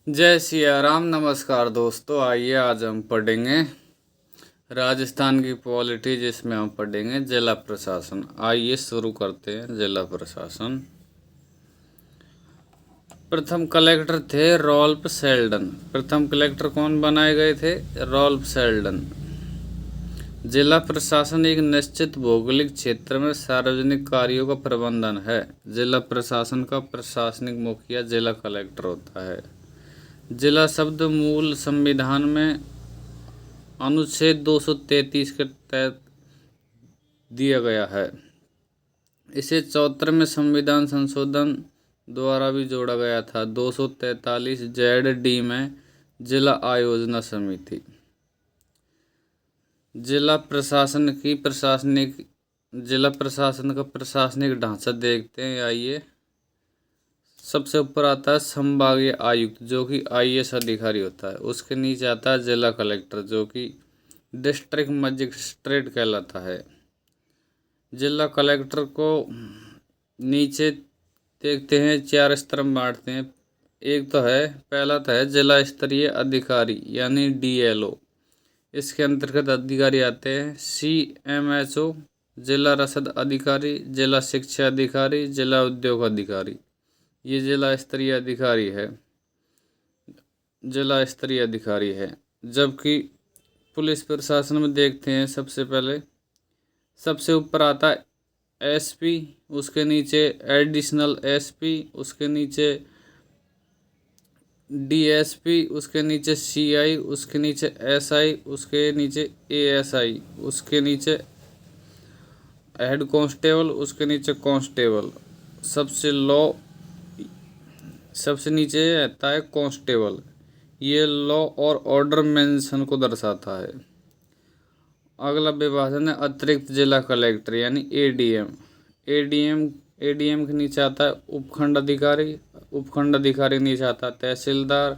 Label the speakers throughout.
Speaker 1: जय सिया राम। नमस्कार दोस्तों, आइए आज हम पढ़ेंगे राजस्थान की पॉलिटी, जिसमें हम पढ़ेंगे जिला प्रशासन। आइए शुरू करते हैं। जिला प्रशासन। प्रथम कलेक्टर थे रॉल्फ सेल्डन। प्रथम कलेक्टर कौन बनाए गए थे? Rolf Seldon. जिला प्रशासन एक निश्चित भौगोलिक क्षेत्र में सार्वजनिक कार्यों का प्रबंधन है। जिला प्रशासन का प्रशासनिक मुखिया जिला कलेक्टर होता है। जिला शब्द मूल संविधान में अनुच्छेद 233 के तहत दिया गया है। इसे 74वें संविधान संशोधन द्वारा भी जोड़ा गया था। 243 ZD में जिला आयोजना समिति। जिला प्रशासन का प्रशासनिक ढांचा देखते हैं। आइए, सबसे ऊपर आता है संभागीय आयुक्त, जो कि IAS अधिकारी होता है। उसके नीचे आता है जिला कलेक्टर, जो कि डिस्ट्रिक्ट मजिस्ट्रेट कहलाता है। जिला कलेक्टर को नीचे देखते हैं, 4 स्तर में बांटते हैं। पहला तो है जिला स्तरीय अधिकारी यानी DLO। इसके अंतर्गत अधिकारी आते हैं CMHO, जिला रसद अधिकारी, जिला शिक्षा अधिकारी, जिला उद्योग अधिकारी। ये जिला स्तरीय अधिकारी है। जबकि पुलिस प्रशासन में देखते हैं, सबसे ऊपर आता है SP, उसके नीचे एडिशनल SP, उसके नीचे DSP, उसके नीचे CI, उसके नीचे SI, उसके नीचे ASI, उसके नीचे हेड कांस्टेबल, उसके नीचे कांस्टेबल। सबसे नीचे आता है कांस्टेबल। ये लॉ और ऑर्डर मेंशन को दर्शाता है। अगला विभाजन है अतिरिक्त जिला कलेक्टर यानी ADM। ADM के नीचे आता है उपखंड अधिकारी। उपखंड अधिकारी के नीचे आता है तहसीलदार।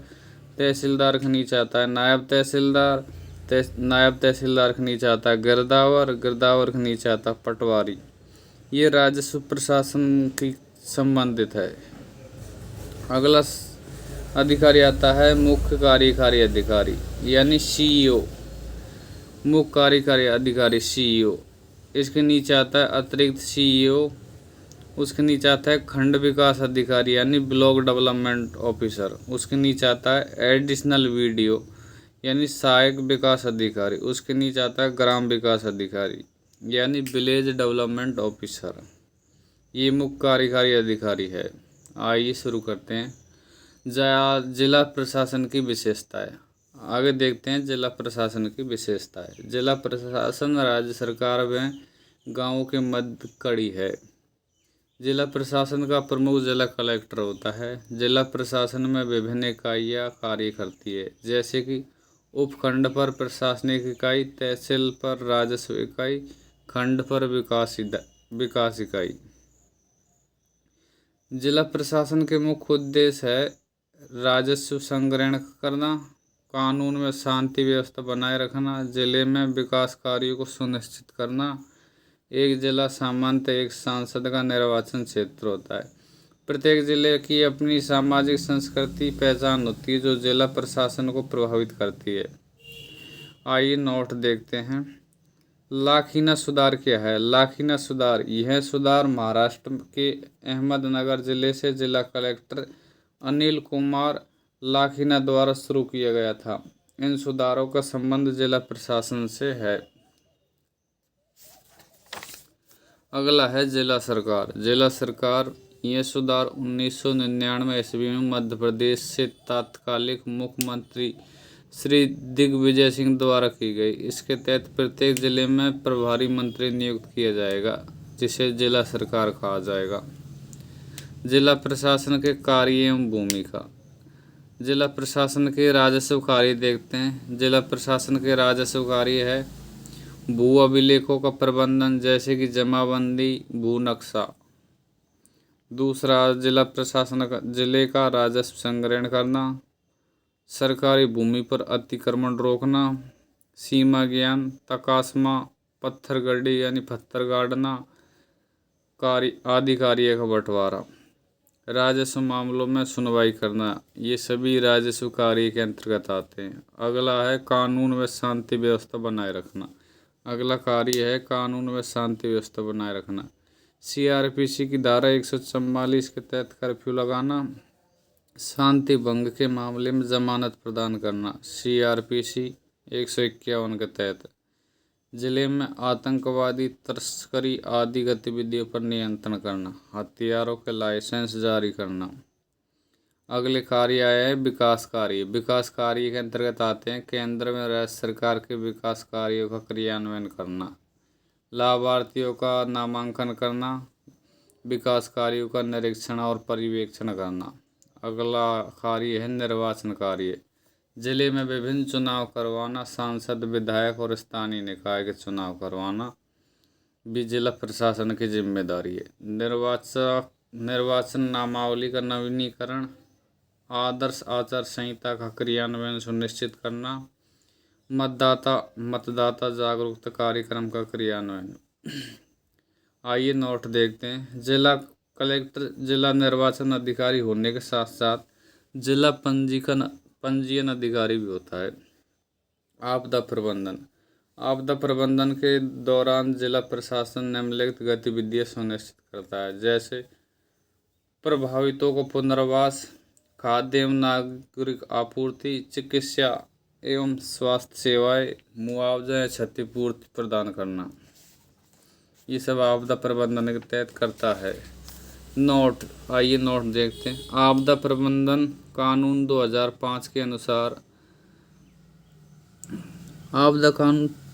Speaker 1: तहसीलदार के नीचे आता है नायब तहसीलदार। नायब तहसीलदार के नीचे आता है गिरदावर। गिरदावर के नीचे आता है पटवारी। ये राजस्व प्रशासन की संबंधित है। अगला अधिकारी आता है मुख्य कार्यकारी अधिकारी यानी CEO। मुख्य कार्यकारी अधिकारी CEO। इसके नीचे आता है अतिरिक्त CEO। उसके नीचे आता है खंड विकास अधिकारी यानी ब्लॉक डेवलपमेंट ऑफिसर। उसके नीचे आता है एडिशनल VDO यानी सहायक विकास अधिकारी। उसके नीचे आता है ग्राम विकास अधिकारी यानी विलेज डेवलपमेंट ऑफिसर। ये मुख्य कार्यकारी अधिकारी है। आइए शुरू करते हैं। जिला प्रशासन की विशेषताएं। आगे देखते हैं जिला प्रशासन की विशेषताएं। जिला प्रशासन राज्य सरकार में गांवों के मध्य कड़ी है। जिला प्रशासन का प्रमुख जिला कलेक्टर होता है। जिला प्रशासन में विभिन्न इकाइयाँ कार्य करती है, जैसे कि उपखंड पर प्रशासनिक इकाई, तहसील पर राजस्व इकाई, खंड पर विकास इकाई। जिला प्रशासन के मुख्य उद्देश्य है राजस्व संग्रहण करना, कानून में शांति व्यवस्था बनाए रखना, जिले में विकास कार्यों को सुनिश्चित करना। एक जिला सामान्यतः एक सांसद का निर्वाचन क्षेत्र होता है। प्रत्येक जिले की अपनी सामाजिक संस्कृति पहचान होती है, जो जिला प्रशासन को प्रभावित करती है। आइए नोट देखते हैं। लाखीना सुधार क्या है? लाखीना सुधार, यह सुधार महाराष्ट्र के अहमदनगर जिले से जिला कलेक्टर अनिल कुमार लाखीना द्वारा शुरू किया गया था। इन सुधारों का संबंध जिला प्रशासन से है। अगला है जिला सरकार। जिला सरकार, यह सुधार 1999 ईस्वी में मध्य प्रदेश से तात्कालिक मुख्यमंत्री श्री दिग्विजय सिंह द्वारा की गई। इसके तहत प्रत्येक जिले में प्रभारी मंत्री नियुक्त किया जाएगा, जिसे जिला सरकार कहा जाएगा। जिला प्रशासन के कार्य एवं भूमिका। जिला प्रशासन के राजस्व कार्य देखते हैं। जिला प्रशासन के राजस्व कार्य है भू अभिलेखों का प्रबंधन, जैसे कि जमाबंदी, भू नक्शा। दूसरा, जिला प्रशासन का जिले का राजस्व संग्रहण करना, सरकारी भूमि पर अतिक्रमण रोकना, सीमा ज्ञान, तकास्मा, पत्थर गड्ढी यानी पत्थर गाड़ना, आदि कार्य का बंटवारा। राजस्व मामलों में सुनवाई करना, ये सभी राजस्व कार्य के अंतर्गत आते हैं। अगला है कानून व शांति व्यवस्था बनाए रखना। अगला कार्य है कानून व शांति व्यवस्था बनाए रखना। CRPC की धारा 144 के तहत कर्फ्यू लगाना, शांति भंग के मामले में जमानत प्रदान करना। CRPC 151 के तहत जिले में आतंकवादी तस्करी आदि गतिविधियों पर नियंत्रण करना, हथियारों के लाइसेंस जारी करना। अगले कार्य आए हैं विकास कार्य। विकास कार्य के अंतर्गत आते हैं केंद्र में राज्य सरकार के विकास कार्यों का क्रियान्वयन करना, लाभार्थियों का नामांकन करना, विकास कार्यों का निरीक्षण और पर्यवेक्षण करना। अगला कार्य है निर्वाचन कार्य। जिले में विभिन्न चुनाव करवाना, सांसद, विधायक और स्थानीय निकाय के चुनाव करवाना भी जिला प्रशासन की जिम्मेदारी है। निर्वाचन नामावली का नवीनीकरण, आदर्श आचार संहिता का क्रियान्वयन सुनिश्चित करना, मतदाता जागरूकता कार्यक्रम का क्रियान्वयन। आइए नोट देखते हैं। जिला कलेक्टर जिला निर्वाचन अधिकारी होने के साथ साथ जिला पंजीयन अधिकारी भी होता है। आपदा प्रबंधन। आपदा प्रबंधन के दौरान जिला प्रशासन निम्नलिखित गतिविधियां सुनिश्चित करता है, जैसे प्रभावितों को पुनर्वास, खाद्य एवं नागरिक आपूर्ति, चिकित्सा एवं स्वास्थ्य सेवाएं, मुआवजा या क्षतिपूर्ति प्रदान करना, ये सब आपदा प्रबंधन के तहत करता है। नोट, आइए नोट देखते हैं। आपदा प्रबंधन कानून 2005 के अनुसार आपदा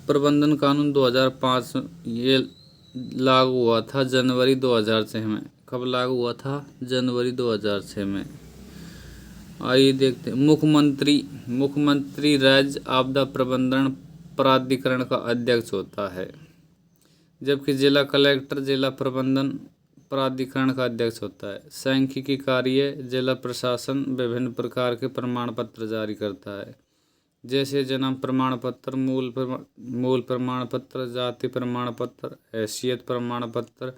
Speaker 1: प्रबंधन कानून 2005 ये लागू हुआ था जनवरी 2006 में। कब लागू हुआ था? जनवरी 2006 में। आइए देखते हैं। मुख्यमंत्री राज्य आपदा प्रबंधन प्राधिकरण का अध्यक्ष होता है, जबकि जिला कलेक्टर जिला प्रबंधन प्राधिकरण का अध्यक्ष होता है। सांख्यिकी कार्य। जिला प्रशासन विभिन्न प्रकार के प्रमाण पत्र जारी करता है, जैसे जन्म प्रमाण पत्र, मूल प्रमाण पत्र, जाति प्रमाण पत्र, हैसियत प्रमाण पत्र,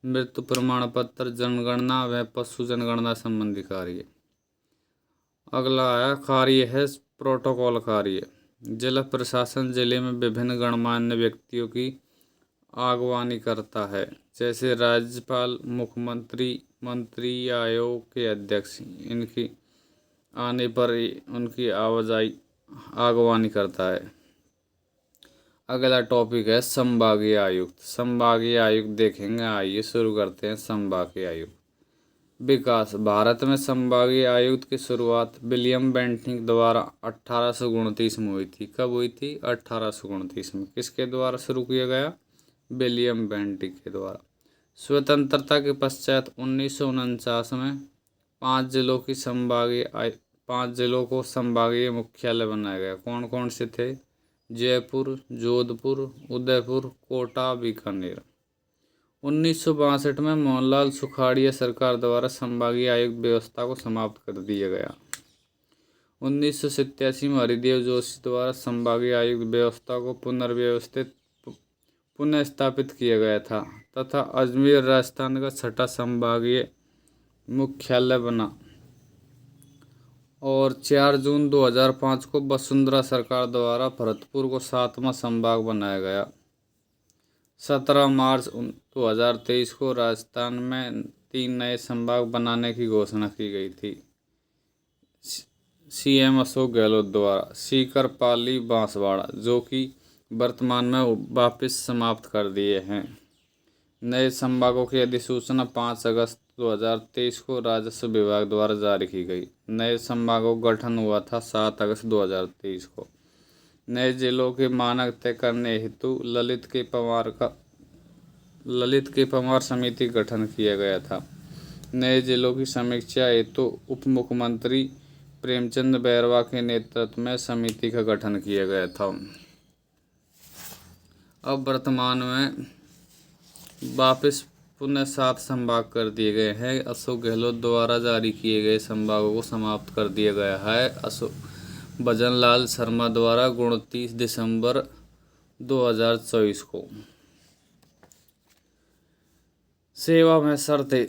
Speaker 1: मृत्यु प्रमाण पत्र, जनगणना व पशु जनगणना संबंधी कार्य। अगला कार्य है प्रोटोकॉल कार्य। जिला प्रशासन जिले में विभिन्न गणमान्य व्यक्तियों की अगवानी करता है, जैसे राज्यपाल, मुख्यमंत्री, मंत्री या आयोग के अध्यक्ष। इनकी आने पर उनकी अगवानी करता है। अगला टॉपिक है संभागीय आयुक्त। संभागीय आयुक्त देखेंगे। आइए शुरू करते हैं। संभागीय आयुक्त विकास। भारत में संभागीय आयुक्त की शुरुआत विलियम बेंटिक द्वारा 1829 में हुई थी। कब हुई थी? 1829 में। किसके द्वारा शुरू किया गया? विलियम बेंटिक के द्वारा। स्वतंत्रता के पश्चात 1949 में 5 जिलों को संभागीय मुख्यालय बनाया गया। कौन कौन से थे? जयपुर, जोधपुर, उदयपुर, कोटा, बीकानेर। 1962 में मोहनलाल सुखाड़िया सरकार द्वारा संभागीय आयुक्त व्यवस्था को समाप्त कर दिया गया। 1987 में हरिदेव जोशी द्वारा संभागीय आयुक्त व्यवस्था को पुनः स्थापित किया गया था तथा अजमेर राजस्थान का 6ठा संभागीय मुख्यालय बना। और 4 जून 2005 को वसुंधरा सरकार द्वारा भरतपुर को 7वां संभाग बनाया गया। 17 मार्च 2023 को राजस्थान में 3 नए संभाग बनाने की घोषणा की गई थी CM अशोक गहलोत द्वारा। सीकर, पाली, बांसवाड़ा, जो कि वर्तमान में वापस समाप्त कर दिए हैं। नए संभागों की अधिसूचना 5 अगस्त 2023 को राजस्व विभाग द्वारा जारी की गई। नए संभागों का गठन हुआ था 7 अगस्त 2023 को। नए जिलों के मानक तय करने हेतु ललित के पंवार समिति का गठन किया गया था। नए जिलों की समीक्षा हेतु उप मुख्यमंत्री प्रेमचंद बैरवा के नेतृत्व में समिति का गठन किया गया था। अब वर्तमान में वापस पुनः 7 संभाग कर दिए गए हैं। अशोक गहलोत द्वारा जारी किए गए संभागों को समाप्त कर दिया गया है। भजनलाल शर्मा द्वारा 29 दिसंबर 2024 को। सेवा में शर्तें।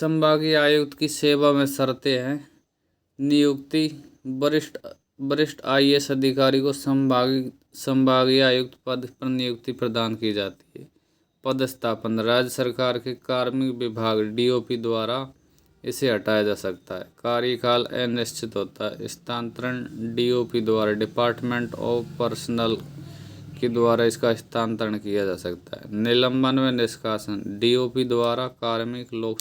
Speaker 1: संभागीय आयुक्त की सेवा में शर्तें हैं। नियुक्ति वरिष्ठ IAS अधिकारी को संभागीय आयुक्त पद पर नियुक्ति प्रदान की जाती है। पदस्थापन राज्य सरकार के कार्मिक विभाग DOP द्वारा इसे हटाया जा सकता है। कार्यकाल अनिश्चित होता है। स्थानांतरण DOP द्वारा डिपार्टमेंट ऑफ पर्सनल के द्वारा इसका हस्तांतरण किया जा सकता है। निलंबन व निष्कासन DOP द्वारा कार्मिक लोक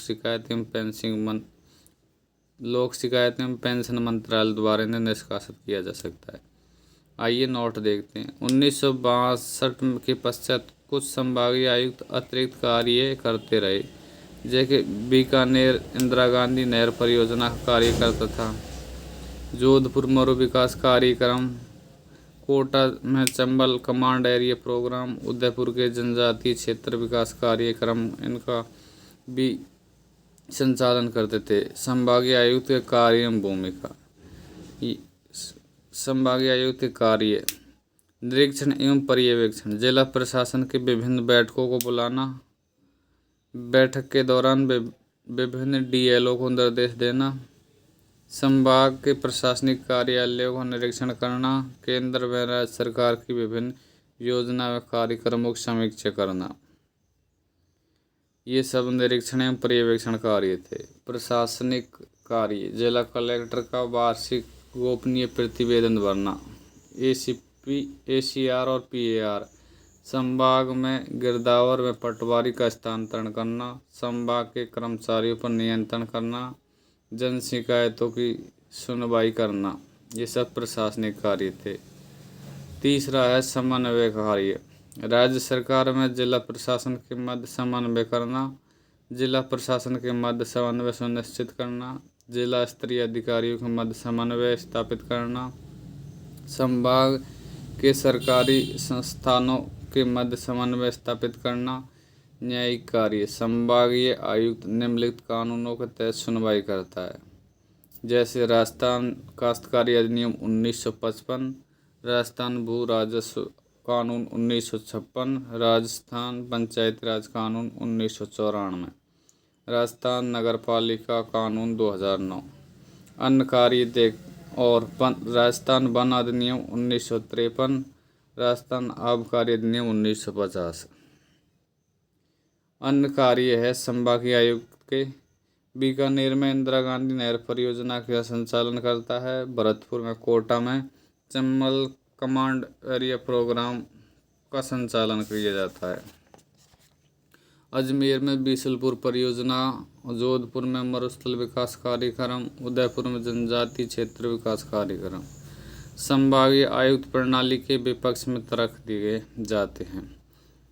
Speaker 1: शिकायत एवं पेंशन मंत्रालय द्वारा इन्हें निष्कासित किया जा सकता है। आइए नोट देखते हैं। 1962 के पश्चात कुछ संभागीय आयुक्त अतिरिक्त कार्य करते रहे, जैसे बीकानेर इंदिरा गांधी नहर परियोजना का कार्य करता था, जोधपुर मरु विकास कार्यक्रम, कोटा में Chambal command area programme, Udaipur के जनजातीय क्षेत्र विकास कार्यक्रम, इनका भी संचालन करते थे। संभागीय आयुक्त के कार्य एवं भूमिका। संभागीय आयुक्त के कार्य निरीक्षण एवं पर्यवेक्षण, जिला प्रशासन के विभिन्न बैठकों को बुलाना, बैठक के दौरान विभिन्न DLO को निर्देश देना, संभाग के प्रशासनिक कार्यालयों का निरीक्षण करना, केंद्र व राज्य सरकार की विभिन्न योजना व कार्यक्रमों की समीक्षा करना। ये सब निरीक्षण एवं पर्यवेक्षण कार्य थे। प्रशासनिक कार्य जिला कलेक्टर का वार्षिक गोपनीय प्रतिवेदन भरना, ACP, ACR और PAR, संभाग में गिरदावर में पटवारी का हस्तांतरण करना, संभाग के कर्मचारियों पर नियंत्रण करना, जन शिकायतों की सुनवाई करना, ये सब प्रशासनिक कार्य थे। तीसरा है समन्वय कार्य। राज्य सरकार में जिला प्रशासन के मध्य समन्वय करना, जिला प्रशासन के मध्य समन्वय सुनिश्चित करना, जिला स्तरीय अधिकारियों के मध्य समन्वय स्थापित करना, संभाग के सरकारी संस्थानों के मध्य समन्वय स्थापित करना। न्यायिक कार्य। संभागीय आयुक्त निम्नलिखित कानूनों के तहत सुनवाई करता है, जैसे राजस्थान काश्तकारी अधिनियम 1955, राजस्थान भू राजस्व कानून 1956, राजस्थान पंचायती राज कानून 1994, राजस्थान नगरपालिका कानून 2009। अन्य कार्य और राजस्थान वन अधिनियम 1953, राजस्थान आबकारी अधिनियम 1950। अन्य कार्य है संभागीय आयुक्त के बीकानेर में इंदिरा गांधी नहर परियोजना का संचालन करता है, भरतपुर में कोटा में चंबल कमांड एरिया प्रोग्राम का संचालन किया जाता है, अजमेर में बीसलपुर परियोजना, जोधपुर में मरुस्थल विकास कार्यक्रम, उदयपुर में जनजातीय क्षेत्र विकास कार्यक्रम। संभागीय आयुक्त प्रणाली के विपक्ष में रख दिए जाते हैं,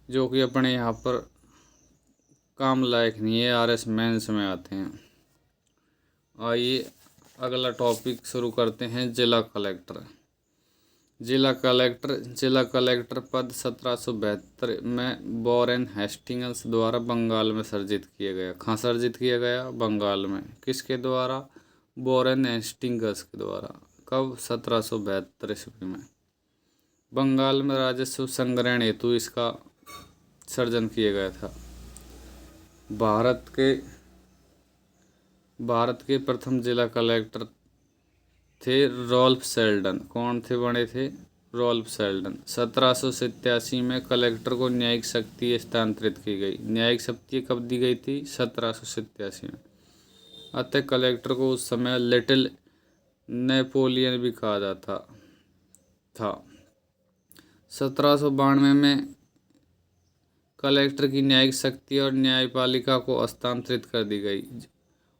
Speaker 1: जो कि अपने यहाँ पर काम लायक नहीं है, RS मेंस में आते हैं। आइए अगला टॉपिक शुरू करते हैं। जिला कलेक्टर। जिला कलेक्टर पद 1772 में वॉरेन हेस्टिंग्स द्वारा बंगाल में सर्जित किया गया। कहाँ सर्जित किया गया? बंगाल में। किसके द्वारा? वॉरेन हेस्टिंग्स के द्वारा। कब? 1772 ईस्वी में। बंगाल में राजस्व संग्रहण हेतु इसका सर्जन किया गया था। भारत के प्रथम जिला कलेक्टर थे रॉल्फ सेल्डन। कौन थे? बने थे रॉल्फ सेल्डन। 1787 में कलेक्टर को न्यायिक शक्ति हस्तांतरित की गई। न्यायिक शक्ति कब दी गई थी? 1787 में। अतः कलेक्टर को उस समय लिटिल नेपोलियन भी कहा जाता था। 1792 में कलेक्टर की न्यायिक शक्ति और न्यायपालिका को हस्तांतरित कर दी गई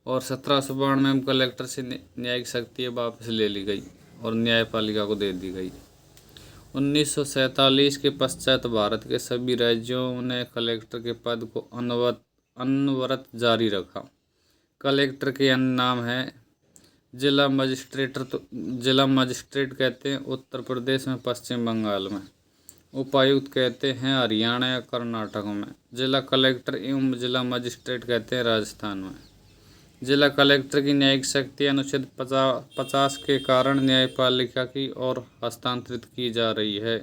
Speaker 1: और 1792 में कलेक्टर से न्यायिक शक्ति वापस ले ली गई और न्यायपालिका को दे दी गई। 1947 के पश्चात भारत के सभी राज्यों ने कलेक्टर के पद को अनवरत जारी रखा। कलेक्टर के अन्य नाम हैं जिला मजिस्ट्रेट कहते हैं उत्तर प्रदेश में, पश्चिम बंगाल में। उपायुक्त कहते हैं हरियाणा या कर्नाटक में। जिला कलेक्टर एवं जिला मजिस्ट्रेट कहते हैं राजस्थान में। जिला कलेक्टर की न्यायिक शक्ति अनुच्छेद 50 के कारण न्यायपालिका की ओर हस्तांतरित की जा रही है।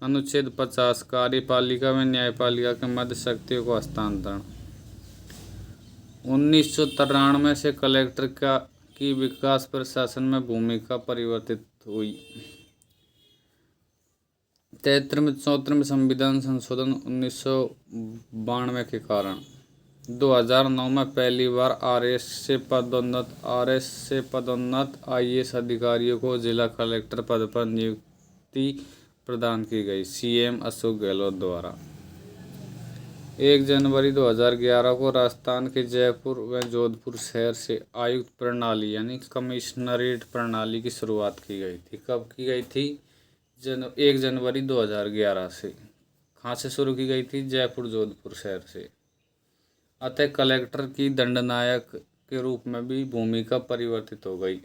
Speaker 1: अनुच्छेद 50 कार्यपालिका में न्यायपालिका के मध्य शक्तियों को हस्तांतरण। 1993 से कलेक्टर की विकास प्रशासन में भूमिका परिवर्तित हुई। 73वें संविधान संशोधन 1992 के कारण 2009 में पहली बार आरएस से पदोन्नत आईएएस अधिकारियों को जिला कलेक्टर पद पर नियुक्ति प्रदान की गई। सीएम अशोक गहलोत द्वारा 1 जनवरी 2011 को राजस्थान के जयपुर व जोधपुर शहर से आयुक्त प्रणाली यानी कमिश्नरेट प्रणाली की शुरुआत की गई थी। कब की गई थी? 1 जनवरी 2011 से। कहाँ से शुरू की गई थी? जयपुर जोधपुर शहर से। अतः कलेक्टर की दंडनायक के रूप में भी भूमिका परिवर्तित हो गई।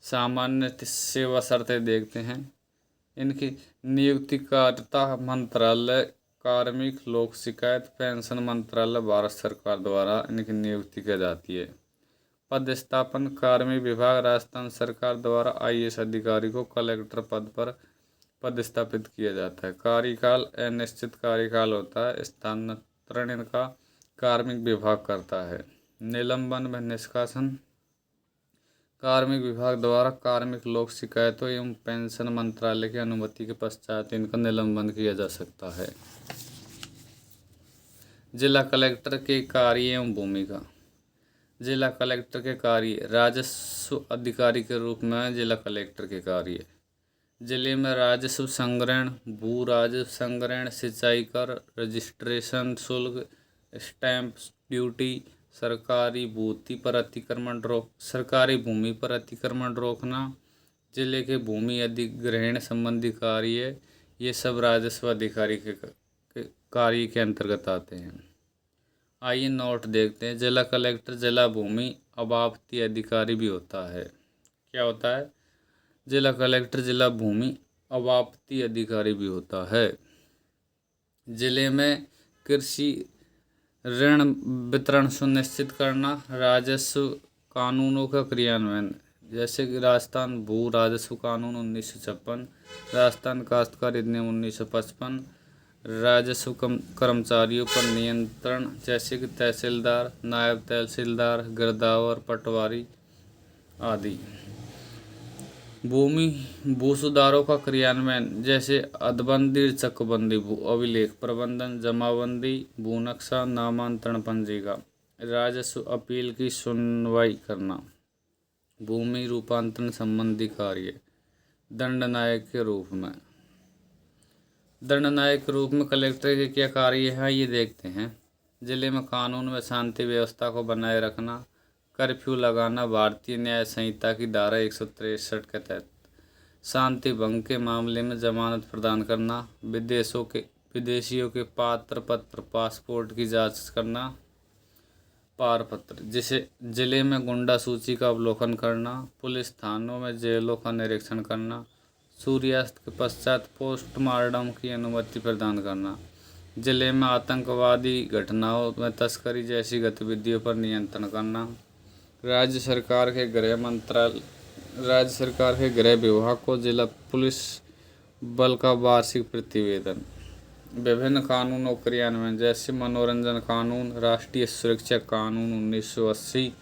Speaker 1: सामान्य सेवा शर्तें देखते हैं। इनकी नियुक्तिकर्ता मंत्रालय कार्मिक लोक शिकायत पेंशन मंत्रालय भारत सरकार द्वारा इनकी नियुक्ति की जाती है। पदस्थापन कार्मिक विभाग राजस्थान सरकार द्वारा आईएएस अधिकारी को कलेक्टर पद पर पदस्थापित किया जाता है। कार्यकाल अनिश्चित कार्यकाल होता है। स्थानांतरण इनका कार्मिक विभाग करता है। निलंबन व निष्कासन कार्मिक विभाग द्वारा कार्मिक लोक शिकायतों एवं पेंशन मंत्रालय की अनुमति के पश्चात इनका निलंबन किया जा सकता है। जिला कलेक्टर के कार्य एवं भूमिका। जिला कलेक्टर के कार्य राजस्व अधिकारी के रूप में जिला कलेक्टर के कार्य जिले में राजस्व संग्रहण, भू राजस्व संग्रहण, सिंचाई कर, रजिस्ट्रेशन शुल्क, स्टैंप ड्यूटी, सरकारी भूमि पर अतिक्रमण रोकना, जिले के भूमि अधिग्रहण संबंधी कार्य, ये सब राजस्व अधिकारी के कार्य के अंतर्गत आते हैं। आइए नोट देखते हैं। जिला कलेक्टर जिला भूमि अबाप्ती अधिकारी भी होता है। क्या होता है? जिला कलेक्टर जिला भूमि अबाप्ती अधिकारी भी होता है। जिले में कृषि ऋण वितरण सुनिश्चित करना, राजस्व कानूनों का क्रियान्वयन, जैसे कि राजस्थान भू राजस्व कानून 1956, राजस्थान काश्तकार अधिनियम 1955, राजस्व कर्मचारियों पर नियंत्रण, जैसे कि तहसीलदार, नायब तहसीलदार, गिरदावर, पटवारी आदि। भू सुधारों का क्रियान्वयन, जैसे अदबंदी, चकबंदी, भू अभिलेख प्रबंधन, जमाबंदी, भू नक्शा, नामांतरण पंजिका, राजस्व अपील की सुनवाई करना, भूमि रूपांतरण संबंधी कार्य। दंडनायक के रूप में कलेक्टर के क्या कार्य हैं, ये देखते हैं। जिले में कानून व शांति व्यवस्था को बनाए रखना, कर्फ्यू लगाना, भारतीय न्याय संहिता की धारा 163 के तहत शांति भंग के मामले में जमानत प्रदान करना, विदेशियों के पात्र पत्र पासपोर्ट की जांच करना, पारपत्र, जिसे जिले में गुंडा सूची का अवलोकन करना, पुलिस थानों में जेलों का निरीक्षण करना, सूर्यास्त के पश्चात पोस्टमार्टम की अनुमति प्रदान करना, जिले में आतंकवादी घटनाओं में तस्करी जैसी गतिविधियों पर नियंत्रण करना, राज्य सरकार के गृह विभाग को जिला पुलिस बल का वार्षिक प्रतिवेदन, विभिन्न कानूनों क्रियान्वयन, जैसे मनोरंजन कानून, राष्ट्रीय सुरक्षा कानून 1980,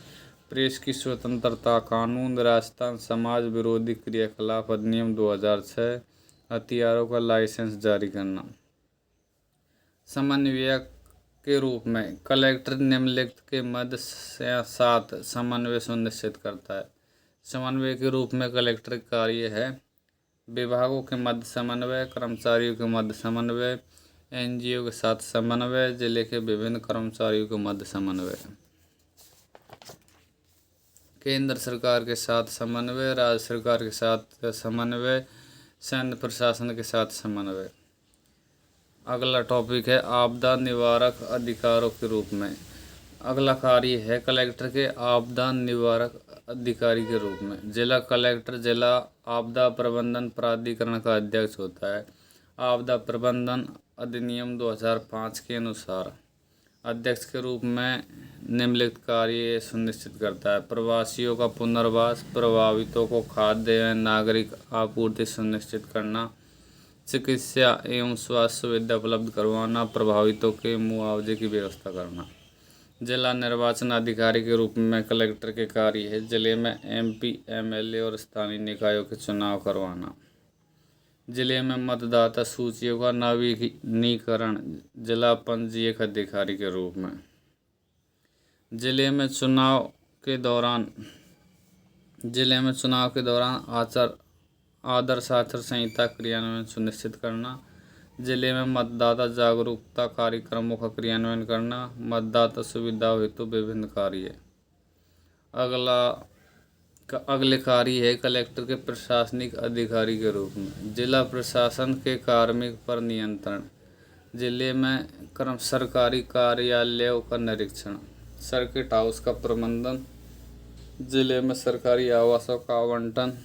Speaker 1: प्रेस की स्वतंत्रता कानून, राजस्थान समाज विरोधी क्रियाकलाप अधिनियम 2006, हथियारों का लाइसेंस जारी करना। समन्वयक के रूप में कलेक्टर निम्नलिखित के मध्य साथ समन्वय सुनिश्चित करता है। समन्वय के रूप में कलेक्टर का कार्य है विभागों के मध्य समन्वय, कर्मचारियों के मध्य समन्वय, एनजीओ के साथ समन्वय, जिले के विभिन्न कर्मचारियों के मध्य समन्वय, केंद्र सरकार के साथ समन्वय, राज्य सरकार के साथ समन्वय, सैन्य प्रशासन के साथ समन्वय। अगला टॉपिक है आपदा निवारक अधिकारों के रूप में। अगला कार्य है कलेक्टर के आपदा निवारक अधिकारी के रूप में। जिला कलेक्टर जिला आपदा प्रबंधन प्राधिकरण का अध्यक्ष होता है। आपदा प्रबंधन अधिनियम 2005 के अनुसार अध्यक्ष के रूप में निम्नलिखित कार्य सुनिश्चित करता है। प्रवासियों का पुनर्वास, प्रभावितों को खाद्य एवं नागरिक आपूर्ति सुनिश्चित करना, चिकित्सा एवं स्वास्थ्य सुविधा उपलब्ध करवाना, प्रभावितों के मुआवजे की व्यवस्था करना। जिला निर्वाचन अधिकारी के रूप में कलेक्टर के कार्य है जिले में MP, MLA और स्थानीय निकायों के चुनाव करवाना। जिले में मतदाता सूचियों का नवीनीकरण जिला पंजीयक अधिकारी के रूप में। जिले में चुनाव के दौरान आदर्श आचार संहिता क्रियान्वयन सुनिश्चित करना। जिले में मतदाता जागरूकता कार्यक्रमों का क्रियान्वयन करना। मतदाता सुविधा हेतु विभिन्न कार्य। अगले कार्य है कलेक्टर के प्रशासनिक अधिकारी के रूप में। जिला प्रशासन के कार्मिक पर नियंत्रण। जिले में सरकारी कार्यालयों का निरीक्षण। सर्किट हाउस का प्रबंधन। जिले में सरकारी आवासों का आवंटन।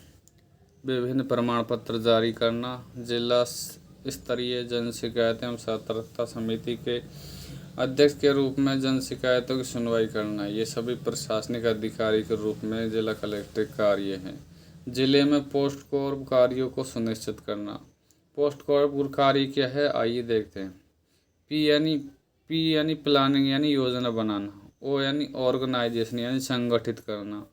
Speaker 1: विभिन्न प्रमाण पत्र जारी करना। जिला स्तरीय जन शिकायत एवं सतर्कता समिति के अध्यक्ष के रूप में जन शिकायतों की सुनवाई करना। ये सभी प्रशासनिक अधिकारी के रूप में जिला कलेक्टर कार्य हैं। जिले में पोस्ट कोर्प कार्यों को सुनिश्चित करना। पोस्ट कोर्प कार्य क्या है, आइए देखते हैं। पी यानी प्लानिंग यानी योजना बनाना। O यानी ऑर्गेनाइजेशन यानी संगठित करना।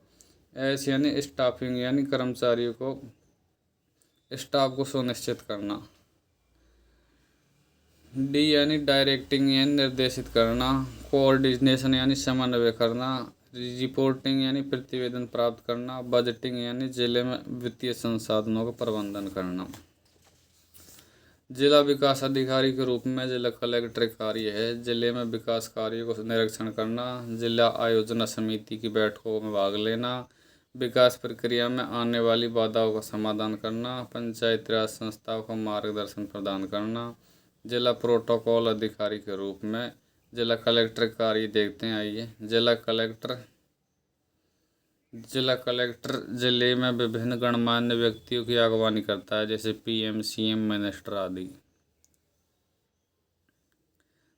Speaker 1: S यानी स्टाफिंग यानी कर्मचारियों को स्टाफ को सुनिश्चित करना। D यानी डायरेक्टिंग यानी निर्देशित करना। कोऑर्डिनेशन यानी समन्वय करना। रिपोर्टिंग यानी प्रतिवेदन प्राप्त करना। बजटिंग यानी जिले में वित्तीय संसाधनों का प्रबंधन करना। जिला विकास अधिकारी के रूप में जिला कलेक्टर कार्य है जिले में विकास कार्यों को निरीक्षण करना। जिला आयोजना समिति की बैठकों में भाग लेना। विकास प्रक्रिया में आने वाली बाधाओं का समाधान करना। पंचायती राज संस्थाओं को मार्गदर्शन प्रदान करना। जिला प्रोटोकॉल अधिकारी के रूप में जिला कलेक्टर कार्य देखते हैं, आइए। जिला कलेक्टर जिले में विभिन्न गणमान्य व्यक्तियों की अगवानी करता है जैसे PM, CM, मिनिस्टर आदि।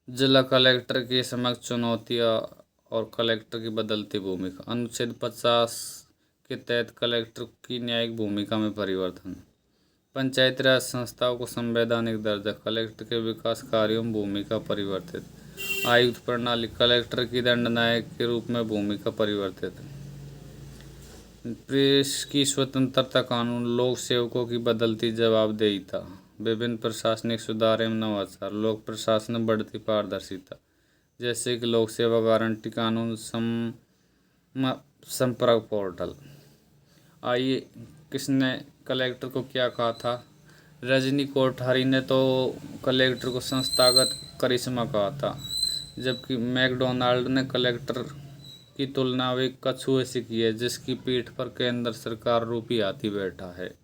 Speaker 1: जिला कलेक्टर के समक्ष चुनौतियाँ और कलेक्टर की बदलती भूमिका। अनुच्छेद 50 के तहत कलेक्टर की न्यायिक भूमिका में परिवर्तन। पंचायती राज संस्थाओं को संवैधानिक दर्जा। कलेक्टर के विकास कार्यों में भूमिका परिवर्तित। आयुक्त प्रणाली। कलेक्टर की दंडनायक के रूप में भूमिका परिवर्तित। प्रेस की स्वतंत्रता कानून। लोक सेवकों की बदलती जवाबदेहिता। विभिन्न प्रशासनिक सुधार एवं नवाचार। लोक प्रशासन में बढ़ती पारदर्शिता जैसे कि लोक सेवा गारंटी कानून, संपर्क पोर्टल। आइए, किसने कलेक्टर को क्या कहा था? रजनी कोठारी ने तो कलेक्टर को संस्थागत करिश्मा कहा था, जबकि मैकडोनाल्ड ने कलेक्टर की तुलना एक कछुए से की है जिसकी पीठ पर केंद्र सरकार रूपी हाथी बैठा है।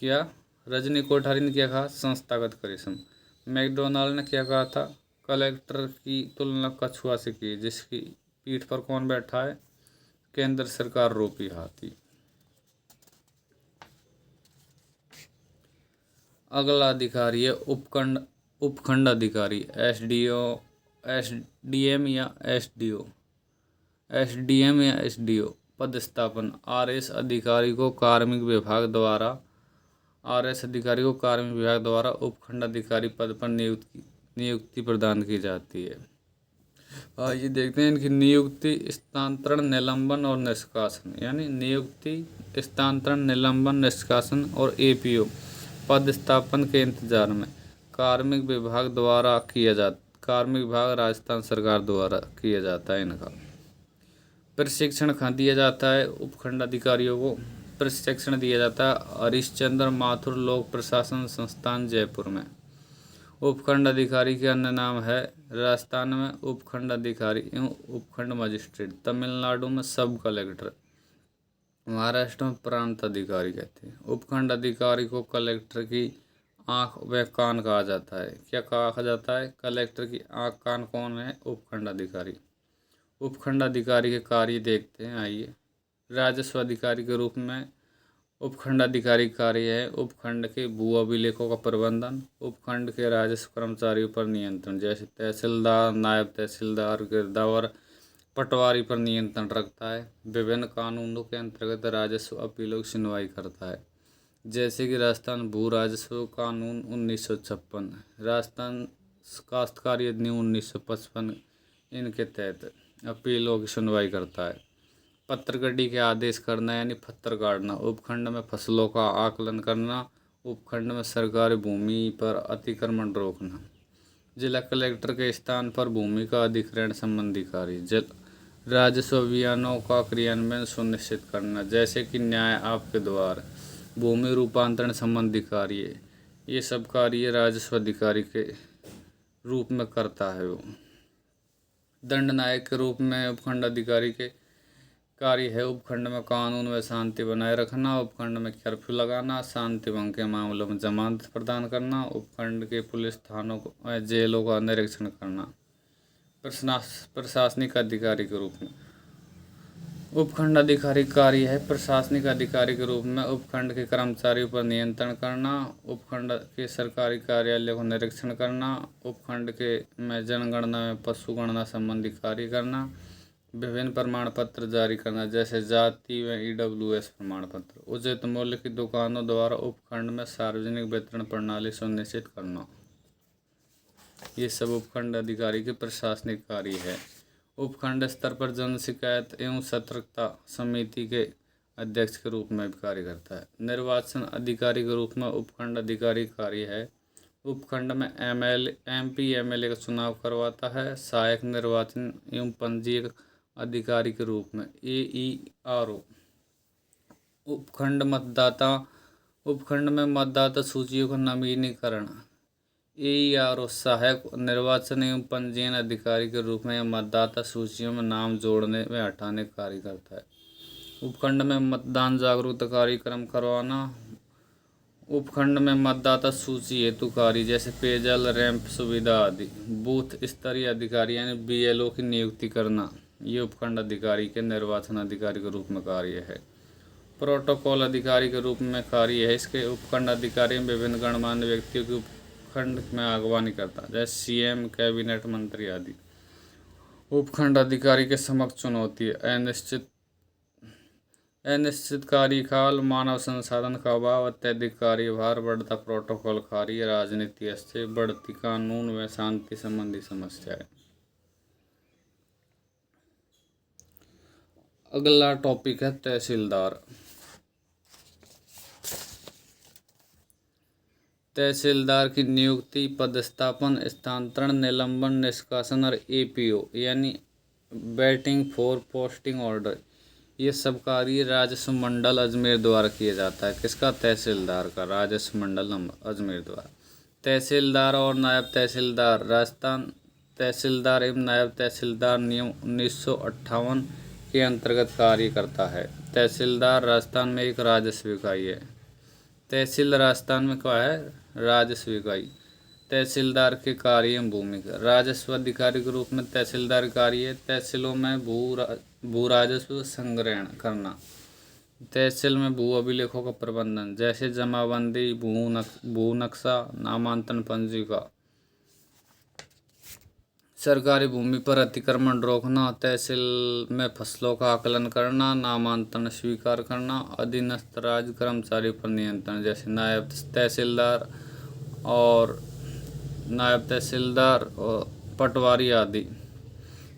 Speaker 1: क्या रजनी कोठारी ने क्या कहा? संस्थागत करिश्मा। मैकडोनाल्ड ने क्या कहा था? कलेक्टर की तुलना कछुआ से की जिसकी पीठ पर कौन बैठा है? केंद्र सरकार रूपी हाथी। अगला अधिकारी है उपखंड अधिकारी। SDM या SDO। पदस्थापन। RS अधिकारी को कार्मिक विभाग द्वारा उपखंड अधिकारी पद पर नियुक्ति प्रदान की जाती है। आइए देखते हैं इनकी नियुक्ति, स्थानांतरण, निलंबन और निष्कासन। यानी नियुक्ति, स्थानांतरण, निलंबन, निष्कासन और APO पदस्थापन के इंतजार में कार्मिक विभाग राजस्थान सरकार द्वारा किया जाता है। इनका प्रशिक्षण दिया जाता है। उपखंड अधिकारियों को प्रशिक्षण दिया जाता है हरिश्चंद्र माथुर लोक प्रशासन संस्थान जयपुर में। उपखंड अधिकारी के अन्य नाम है राजस्थान में उपखंड अधिकारी एवं उपखंड मजिस्ट्रेट, तमिलनाडु में सब कलेक्टर, महाराष्ट्र में प्रांत अधिकारी कहते हैं। उपखंड अधिकारी को कलेक्टर की आँख व कान कहा जाता है। क्या कहा जाता है? कलेक्टर की आँख कान कौन है? उपखंड अधिकारी। उपखंड अधिकारी के कार्य देखते हैं, आइए। राजस्व अधिकारी के रूप में उपखंड अधिकारी कार्य है उपखंड के भू अभिलेखों का प्रबंधन, उपखंड के राजस्व कर्मचारियों पर नियंत्रण जैसे तहसीलदार, नायब तहसीलदार, गिरदावर, पटवारी पर नियंत्रण रखता है। विभिन्न कानूनों के अंतर्गत राजस्व अपीलों की सुनवाई करता है जैसे कि राजस्थान भू राजस्व कानून 1956, राजस्थान काश्तकारी अधिनियम 1955, इनके तहत अपीलों की सुनवाई करता है। पत्रगढ़ी के आदेश करना यानी पत्थर काटना। उपखंड में फसलों का आकलन करना। उपखंड में सरकारी भूमि पर अतिक्रमण रोकना। जिला कलेक्टर के स्थान पर भूमि का अधिग्रहण संबंधी कार्य। राजस्व अभियानों का क्रियान्वयन सुनिश्चित करना, जैसे कि न्याय आपके द्वार, भूमि रूपांतरण संबंधी कार्य। ये सब कार्य राजस्व अधिकारी के रूप में करता है वो। दंड नायक के रूप में उपखंड अधिकारी के कार्य है उपखंड में कानून व शांति बनाए रखना, उपखंड में कर्फ्यू लगाना, शांति भंग के मामलों में जमानत प्रदान करना, उपखंड के पुलिस थानों व जेलों का निरीक्षण करना। प्रशासनिक अधिकारी के रूप में उपखंड अधिकारी कार्य है प्रशासनिक अधिकारी के रूप में उपखंड के कर्मचारियों पर नियंत्रण करना, उपखंड के सरकारी कार्यालय को निरीक्षण करना, उपखंड के में जनगणना में पशु गणना संबंधी कार्य करना, विभिन्न प्रमाण पत्र जारी करना, जैसे जाति व EWS प्रमाण पत्र। उचित मूल्य की दुकानों द्वारा उपखंड में सार्वजनिक वितरण प्रणाली सुनिश्चित करना। ये सब उपखंड अधिकारी के प्रशासनिक कार्य है। उपखंड स्तर पर जन शिकायत एवं सतर्कता समिति के अध्यक्ष के रूप में भी कार्य करता है। निर्वाचन अधिकारी के रूप में उपखंड अधिकारी कार्य है। उपखंड में MP MLA का चुनाव करवाता है। सहायक निर्वाचन एवं पंजीयक अधिकारी के रूप में AERO। उपखंड में मतदाता सूचियों का नवीनीकरण। AERO सहायक निर्वाचन एवं पंजीयन अधिकारी के रूप में मतदाता सूचियों में नाम जोड़ने व हटाने का कार्य करता है। उपखंड में मतदान जागरूकता कार्यक्रम करवाना। उपखंड में मतदाता सूची हेतु कार्य, जैसे पेयजल, रैंप सुविधा आदि। बूथ स्तरीय अधिकारी यानी BLO की नियुक्ति करना, ये उपखंड अधिकारी के निर्वाचन अधिकारी के रूप में कार्य है। प्रोटोकॉल अधिकारी के रूप में कार्य है इसके। उपखंड अधिकारी विभिन्न गणमान्य व्यक्तियों की उपखंड में अगवानी करता है, जैसे CM, कैबिनेट मंत्री आदि। उपखंड अधिकारी के समक्ष चुनौती है अनिश्चित कार्यकाल, मानव संसाधन का अभाव, अत्यधिक कार्यभार, बढ़ता प्रोटोकॉल कार्य, राजनीति अस्थिर, बढ़ती कानून व शांति संबंधी समस्याएं। अगला टॉपिक है तहसीलदार। तहसीलदार की नियुक्ति, पदस्थापन, स्थानांतरण, निलंबन, निष्कासन और APO यानी वेटिंग फॉर पोस्टिंग ऑर्डर, ये सब कार्य राजस्व मंडल अजमेर द्वारा किया जाता है। किसका? तहसीलदार का, राजस्व मंडल अजमेर द्वारा। तहसीलदार और नायब तहसीलदार। राजस्थान तहसीलदार एवं नायब तहसीलदार नियम 1958 के अंतर्गत कार्य करता है। तहसीलदार राजस्थान में एक राजस्व इकाई है। तहसील राजस्थान में क्या है? राजस्व इकाई। तहसीलदार के कार्य एवं भूमिका। राजस्व अधिकारी के रूप में तहसीलदार कार्य है तहसीलों में भू राजस्व संग्रहण करना। तहसील में भू अभिलेखों का प्रबंधन, जैसे जमाबंदी, भू नक्शा, नामांतरण पंजिका। सरकारी भूमि पर अतिक्रमण रोकना। तहसील में फसलों का आकलन करना, नामांतरण स्वीकार करना। अधीनस्थ राज्य कर्मचारी पर नियंत्रण, जैसे नायब तहसीलदार और पटवारी आदि।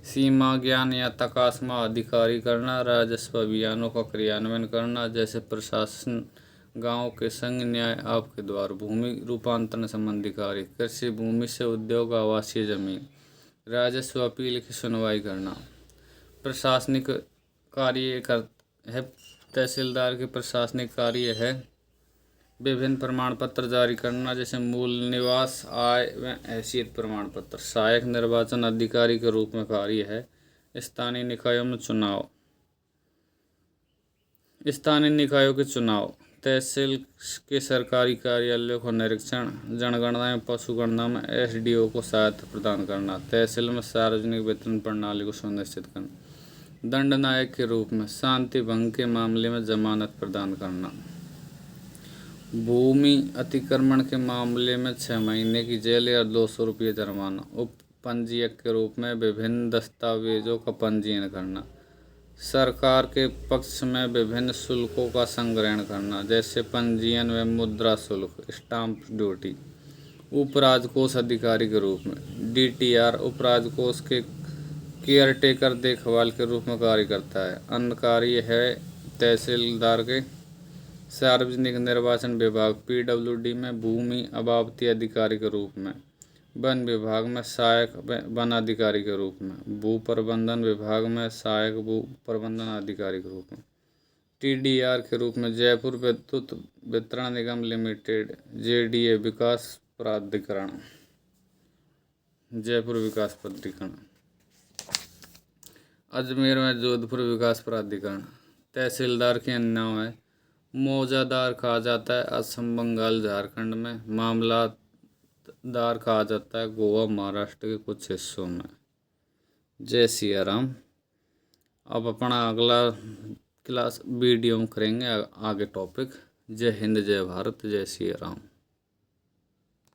Speaker 1: सीमा ज्ञान या तकास्मा अधिकारी करना। राजस्व अभियानों का क्रियान्वयन करना, जैसे प्रशासन, गांव के संघ, न्याय आपके द्वार। भूमि रूपांतरण संबंधी कार्य, कृषि भूमि से उद्योग, आवासीय जमीन। राजस्व अपील की सुनवाई करना। प्रशासनिक कार्य है तहसीलदार के प्रशासनिक कार्य है विभिन्न प्रमाण पत्र जारी करना, जैसे मूल निवास, आय व हैसियत प्रमाण पत्र। सहायक निर्वाचन अधिकारी के रूप में कार्य है स्थानीय निकायों में चुनाव। स्थानीय निकायों के चुनाव। तहसील के सरकारी कार्यालयों का निरीक्षण। जनगणना में पशु गणना में SDO को सहायता प्रदान करना। तहसील में सार्वजनिक वितरण प्रणाली को सुनिश्चित करना। दंड नायक के रूप में शांति भंग के मामले में जमानत प्रदान करना। भूमि अतिक्रमण के मामले में 6 महीने की जेल या 200 रुपये जुर्माना। उप पंजीयक के रूप में विभिन्न दस्तावेजों का पंजीयन करना। सरकार के पक्ष में विभिन्न शुल्कों का संग्रहण करना, जैसे पंजीयन व मुद्रा शुल्क, स्टाम्प ड्यूटी। उप राजकोष अधिकारी के रूप में DTR उप राजकोष के केयर टेकर देखभाल के रूप में कार्य करता है। अन्य कार्य है तहसीलदार के। सार्वजनिक निर्वाचन विभाग PWD में भूमि अबावती अधिकारी के रूप में। वन विभाग में सहायक वन अधिकारी के रूप में। भू प्रबंधन विभाग में सहायक भू प्रबंधन अधिकारी के रूप में। TDR के रूप में जयपुर विद्युत वितरण निगम लिमिटेड JDA विकास प्राधिकरण, जयपुर विकास प्राधिकरण। अजमेर में जोधपुर विकास प्राधिकरण। तहसीलदार के अन्य नाम है। मौजादार कहा जाता है असम, बंगाल, झारखंड में। मामलादार कहा जाता है गोवा, महाराष्ट्र के कुछ हिस्सों में। जय सिया राम। अब अपना अगला क्लास वीडियो में करेंगे आगे टॉपिक। जय हिंद, जय भारत, जय सिया राम।